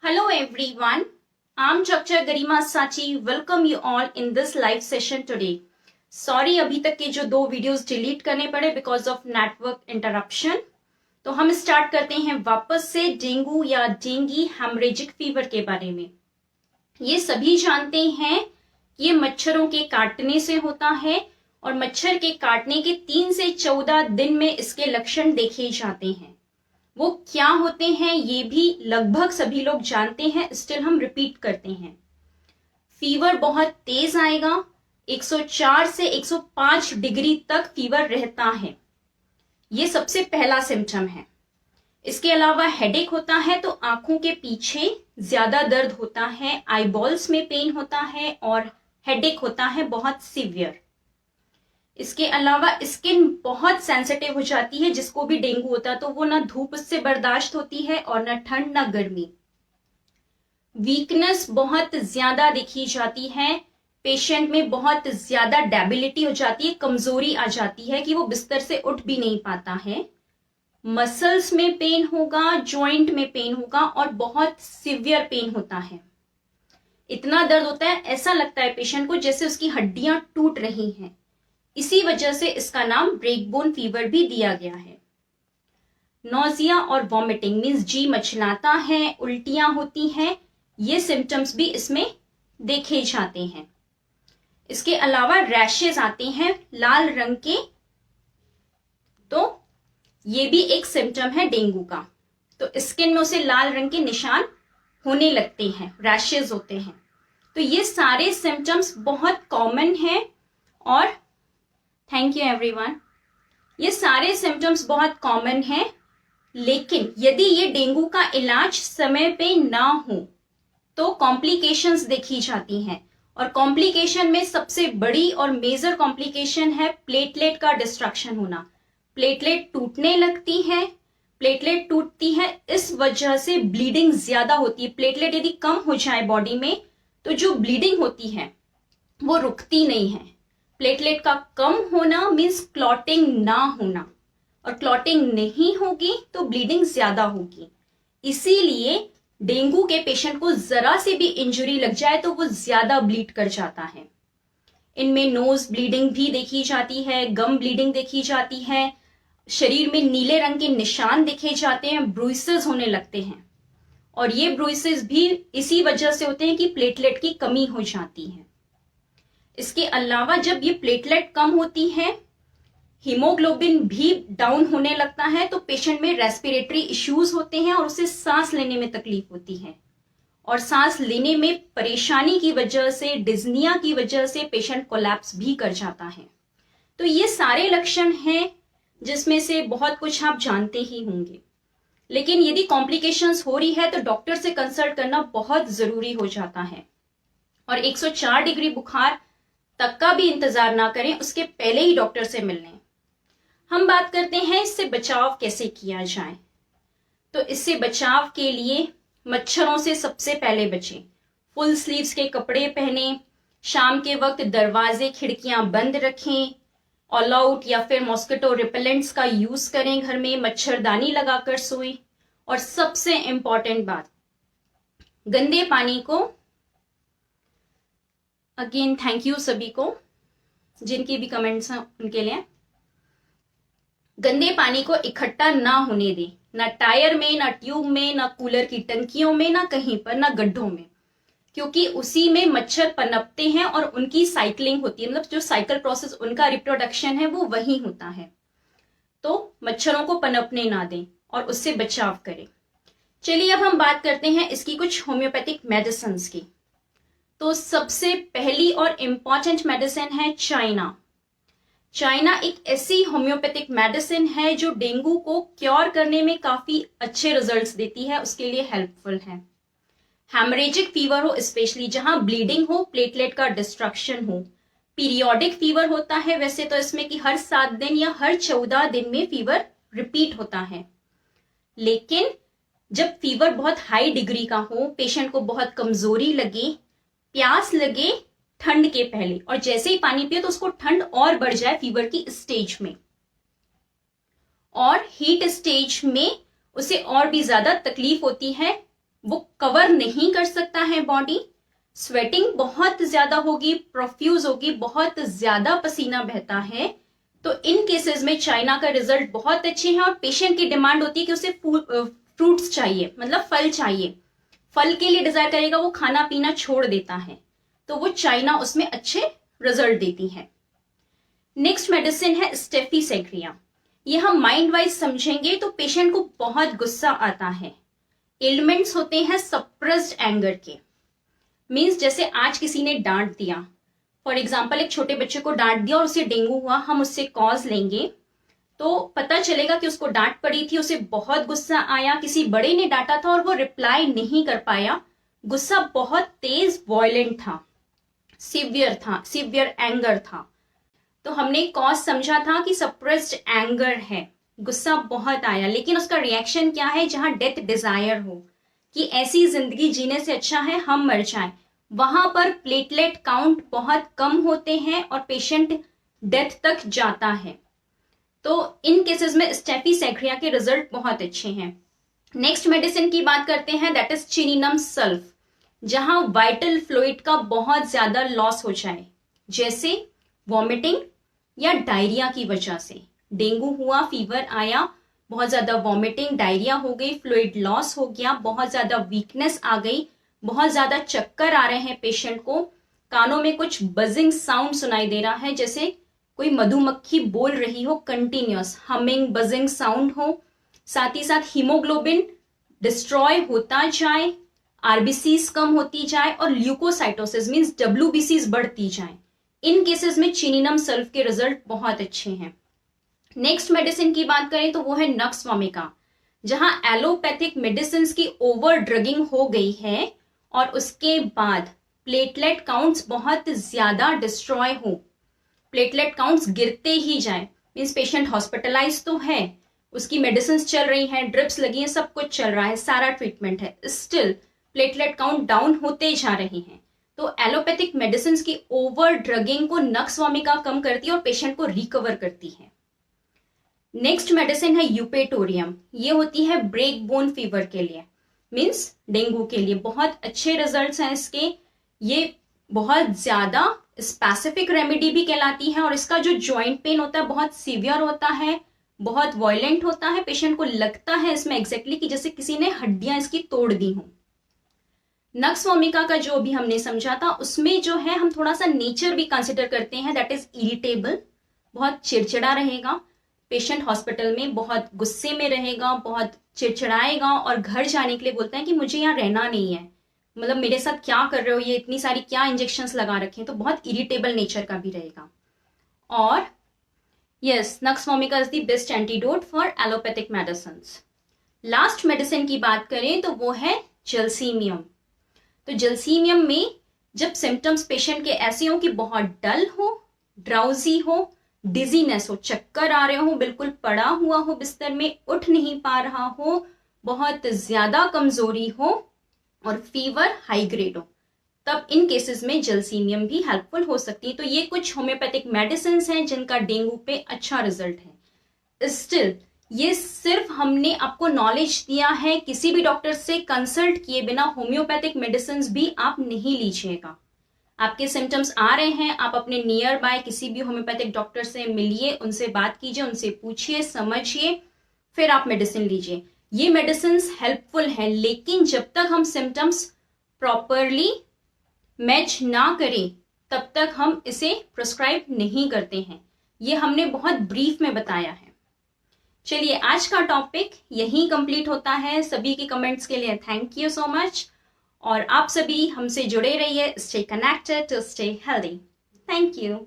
Hello everyone, I'm Dr. Garima Sachi. Welcome you all in this live session today. Sorry अभी तक के जो 2 videos delete करने पड़े बिकॉज ऑफ नेटवर्क इंटरप्शन। तो हम स्टार्ट करते हैं वापस से डेंगू या डेंगी हेमरेजिक फीवर के बारे में। ये सभी जानते हैं कि ये मच्छरों के काटने से होता है और मच्छर के काटने के 3 से 14 दिन में इसके लक्षण देखे जाते हैं। वो क्या होते हैं ये भी लगभग सभी लोग जानते हैं, स्टिल हम रिपीट करते हैं। फीवर बहुत तेज आएगा, 104 से 105 डिग्री तक फीवर रहता है। ये सबसे पहला सिम्टम है। इसके अलावा हेडेक होता है, तो आंखों के पीछे ज्यादा दर्द होता है, आईबॉल्स में पेन होता है और हेडेक होता है बहुत सीवियर। इसके अलावा स्किन बहुत सेंसिटिव हो जाती है। जिसको भी डेंगू होता है तो वो ना धूप से बर्दाश्त होती है और ना ठंड ना गर्मी। वीकनेस बहुत ज्यादा दिखी जाती है, पेशेंट में बहुत ज्यादा डेबिलिटी हो जाती है, कमजोरी आ जाती है कि वो बिस्तर से उठ भी नहीं पाता है। मसल्स में पेन होगा, जॉइंट में पेन होगा और बहुत सीवियर पेन होता है। इतना दर्द होता है, ऐसा लगता है पेशेंट को जैसे उसकी हड्डियां टूट रही हैं। इसी वजह से इसका नाम ब्रेकबोन फीवर भी दिया गया है। नोजिया और वॉमिटिंग मीन्स जी मचलाता है, उल्टियां होती हैं, ये सिम्टम्स भी इसमें देखे जाते हैं। इसके अलावा रैशेस आते हैं लाल रंग के, तो ये भी एक सिम्टम है डेंगू का। तो स्किन में उसे लाल रंग के निशान होने लगते हैं, रैशेस होते हैं। तो ये सारे सिम्टम्स बहुत कॉमन हैं और थैंक यू एवरीवन। ये सारे सिम्टम्स बहुत कॉमन हैं, लेकिन यदि ये डेंगू का इलाज समय पे ना हो तो कॉम्प्लिकेशंस देखी जाती हैं। और कॉम्प्लिकेशन में सबसे बड़ी और मेजर कॉम्प्लिकेशन है प्लेटलेट का डिस्ट्रक्शन होना। प्लेटलेट टूटने लगती है, प्लेटलेट टूटती है, इस वजह से ब्लीडिंग ज्यादा होती है। प्लेटलेट यदि कम हो जाए बॉडी में तो जो ब्लीडिंग होती है वो रुकती नहीं है। प्लेटलेट का कम होना मीन्स क्लॉटिंग ना होना, और क्लॉटिंग नहीं होगी तो ब्लीडिंग ज्यादा होगी। इसीलिए डेंगू के पेशेंट को जरा सी भी इंजरी लग जाए तो वो ज्यादा ब्लीड कर जाता है। इनमें नोज ब्लीडिंग भी देखी जाती है, गम ब्लीडिंग देखी जाती है, शरीर में नीले रंग के निशान दिखे जाते हैं, ब्रूइसेस होने लगते हैं। और ये ब्रूइसेस भी इसी वजह से होते हैं कि प्लेटलेट की कमी हो जाती है। इसके अलावा जब ये प्लेटलेट कम होती है, हीमोग्लोबिन भी डाउन होने लगता है, तो पेशेंट में रेस्पिरेटरी इश्यूज होते हैं और उसे सांस लेने में तकलीफ होती है। और सांस लेने में परेशानी की वजह से, डिज्निया की वजह से पेशेंट कोलैप्स भी कर जाता है। तो ये सारे लक्षण हैं जिसमें से बहुत कुछ आप जानते ही होंगे। लेकिन यदि कॉम्प्लिकेशंस हो रही है तो डॉक्टर से कंसल्ट करना बहुत जरूरी हो जाता है। और 104 डिग्री बुखार तक का भी इंतजार ना करें, उसके पहले ही डॉक्टर से मिल लें। हम बात करते हैं इससे बचाव कैसे किया जाए। तो इससे बचाव के लिए मच्छरों से सबसे पहले बचें। फुल स्लीव्स के कपड़े पहने, शाम के वक्त दरवाजे खिड़कियां बंद रखें, ऑल आउट या फिर मॉस्किटो रिपेलेंट्स का यूज करें, घर में मच्छरदानी लगाकर सोएं। और सबसे इंपॉर्टेंट बात, गंदे पानी को, अगेन थैंक यू सभी को जिनकी भी कमेंट्स हैं उनके लिए, गंदे पानी को इकट्ठा ना होने दें, ना टायर में, ना ट्यूब में, ना कूलर की टंकियों में, ना कहीं पर, ना गड्ढों में, क्योंकि उसी में मच्छर पनपते हैं और उनकी साइकिलिंग होती है। मतलब जो साइकिल प्रोसेस, उनका रिप्रोडक्शन है वो वही होता है। तो मच्छरों को पनपने ना दें और उससे बचाव करें। चलिए अब हम बात करते हैं इसकी कुछ होम्योपैथिक मेडिसिन की। तो सबसे पहली और इंपॉर्टेंट मेडिसिन है चाइना। चाइना एक ऐसी होम्योपैथिक मेडिसिन है जो डेंगू को क्योर करने में काफी अच्छे रिजल्ट्स देती है, उसके लिए हेल्पफुल है। हेमरेजिक फीवर हो, स्पेशली जहां ब्लीडिंग हो, प्लेटलेट का डिस्ट्रक्शन हो, पीरियोडिक फीवर होता है वैसे तो इसमें कि हर 7 दिन या हर 14 दिन में फीवर रिपीट होता है। लेकिन जब फीवर बहुत हाई डिग्री का हो, पेशेंट को बहुत कमजोरी लगे, प्यास लगे ठंड के पहले, और जैसे ही पानी पिए तो उसको ठंड और बढ़ जाए फीवर की स्टेज में, और हीट स्टेज में उसे और भी ज्यादा तकलीफ होती है वो कवर नहीं कर सकता है बॉडी, स्वेटिंग बहुत ज्यादा होगी, प्रोफ्यूज होगी, बहुत ज्यादा पसीना बहता है, तो इन केसेस में चाइना का रिजल्ट बहुत अच्छे हैं। और पेशेंट की डिमांड होती है कि उसे फ्रूट्स चाहिए, मतलब फल चाहिए, फल के लिए डिजायर करेगा, वो खाना पीना छोड़ देता है, तो वो चाइना उसमें अच्छे रिजल्ट देती है। नेक्स्ट मेडिसिन है स्टेफीसेग्रिया। ये हम माइंड वाइज समझेंगे तो पेशेंट को बहुत गुस्सा आता है। एलिमेंट्स होते हैं सप्रेस्ड एंगर के, मीन्स जैसे आज किसी ने डांट दिया, फॉर एग्जाम्पल एक छोटे बच्चे को डांट दिया और उसे डेंगू हुआ, हम उससे कॉज लेंगे तो पता चलेगा कि उसको डांट पड़ी थी, उसे बहुत गुस्सा आया, किसी बड़े ने डांटा था और वो रिप्लाई नहीं कर पाया, गुस्सा बहुत तेज वॉयलेंट था, सिवियर एंगर था, तो हमने कॉज समझा था कि सप्रेस्ड एंगर है, गुस्सा बहुत आया, लेकिन उसका रिएक्शन क्या है, जहां डेथ डिजायर हो कि ऐसी जिंदगी जीने से अच्छा है हम मर जाएं, वहां पर प्लेटलेट काउंट बहुत कम होते हैं और पेशेंट डेथ तक जाता है। तो इन केसेस में स्टेफीसेग्रिया के रिजल्ट बहुत अच्छे हैं। नेक्स्ट मेडिसिन की बात करते हैं, दैट इज चिनिनम सल्फ, जहां वाइटल फ्लूइड का बहुत ज्यादा लॉस हो जाए, जैसे वॉमिटिंग या डायरिया की वजह से, डेंगू हुआ, फीवर आया, बहुत ज्यादा वॉमिटिंग, डायरिया हो गई, फ्लूइड लॉस हो गया, बहुत ज्यादा वीकनेस आ गई, बहुत ज्यादा चक्कर आ रहे हैं पेशेंट को, कानों में कुछ बजिंग साउंड सुनाई दे रहा है, जैसे कोई मधुमक्खी बोल रही हो, कंटिन्यूअस हमिंग बजिंग साउंड हो, साथ ही साथ हीमोग्लोबिन डिस्ट्रॉय होता जाए, आरबीसीज कम होती जाए और ल्यूकोसाइटोसिस मींस डब्ल्यूबीसीज बढ़ती जाए, इन केसेस में चिनिनम सल्फ के रिजल्ट बहुत अच्छे हैं। नेक्स्ट मेडिसिन की बात करें तो वो है नक्स वोमिका, जहां एलोपैथिक मेडिसिन की ओवर ड्रगिंग हो गई है और उसके बाद प्लेटलेट काउंट्स बहुत ज्यादा डिस्ट्रॉय हो, प्लेटलेट काउंट्स गिरते ही जाए, मीन्स पेशेंट हॉस्पिटलाइज तो है, उसकी मेडिसिन चल रही हैं, ड्रिप्स लगी हैं, सब कुछ चल रहा है, सारा ट्रीटमेंट है, स्टिल प्लेटलेट काउंट डाउन होते जा रहे हैं, तो एलोपैथिक मेडिसिन की ओवर ड्रगिंग को नक्स वोमिका कम करती है और पेशेंट को रिकवर करती है। नेक्स्ट मेडिसिन है यूपेटोरियम, ये होती है ब्रेक बोन फीवर के लिए, मीन्स डेंगू के लिए, बहुत अच्छे रिजल्ट्स हैं इसके, ये बहुत ज्यादा स्पेसिफिक रेमेडी भी कहलाती है और इसका जो जॉइंट पेन होता है बहुत सीवियर होता है, बहुत वायलेंट होता है, पेशेंट को लगता है इसमें एग्जैक्टली कि जैसे किसी ने हड्डियां इसकी तोड़ दी हों। नक्स वोमिका का जो भी हमने समझा था उसमें जो है हम थोड़ा सा नेचर भी कंसिडर करते हैं, दैट इज इरिटेबल, बहुत चिड़चिड़ा रहेगा, पेशेंट हॉस्पिटल में बहुत गुस्से में रहेगा, बहुत चिड़चिड़ाएगा और घर जाने के लिए बोलता है कि मुझे यहाँ रहना नहीं है, मतलब मेरे साथ क्या कर रहे हो, ये इतनी सारी क्या इंजेक्शंस लगा रखे हैं, तो बहुत इरिटेबल नेचर का भी रहेगा। और yes, nux vomica is the best antidote for allopathic medicines. Last medicine की बात करें तो वो है जलसीमियम। तो जलसीमियम में जब सिम्टम्स पेशेंट के ऐसे हो कि बहुत डल हो, ड्राउजी हो, डिजीनेस हो, चक्कर आ रहे हो, बिल्कुल पड़ा हुआ हो बिस्तर में, उठ नहीं पा रहा हो, बहुत ज्यादा कमजोरी हो और फीवर हाई ग्रेड हो, तब इन केसेस में जलसीमियम भी हेल्पफुल हो सकती है। तो ये कुछ होम्योपैथिक मेडिसिन हैं जिनका डेंगू पे अच्छा रिजल्ट है। स्टिल ये सिर्फ हमने आपको नॉलेज दिया है, किसी भी डॉक्टर से कंसल्ट किए बिना होम्योपैथिक मेडिसिन भी आप नहीं लीजिएगा। आपके सिम्टम्स आ रहे हैं, आप अपने नियर बाय किसी भी होम्योपैथिक डॉक्टर से मिलिए, उनसे बात कीजिए, उनसे पूछिए, समझिए, फिर आप मेडिसिन लीजिए। ये मेडिसिन हेल्पफुल है, लेकिन जब तक हम सिम्टम्स प्रॉपरली मैच ना करें तब तक हम इसे प्रिस्क्राइब नहीं करते हैं। ये हमने बहुत ब्रीफ में बताया है। चलिए, आज का टॉपिक यहीं कंप्लीट होता है। सभी के कमेंट्स के लिए थैंक यू सो मच, और आप सभी हमसे जुड़े रहिए। Stay connected to stay healthy. Thank you.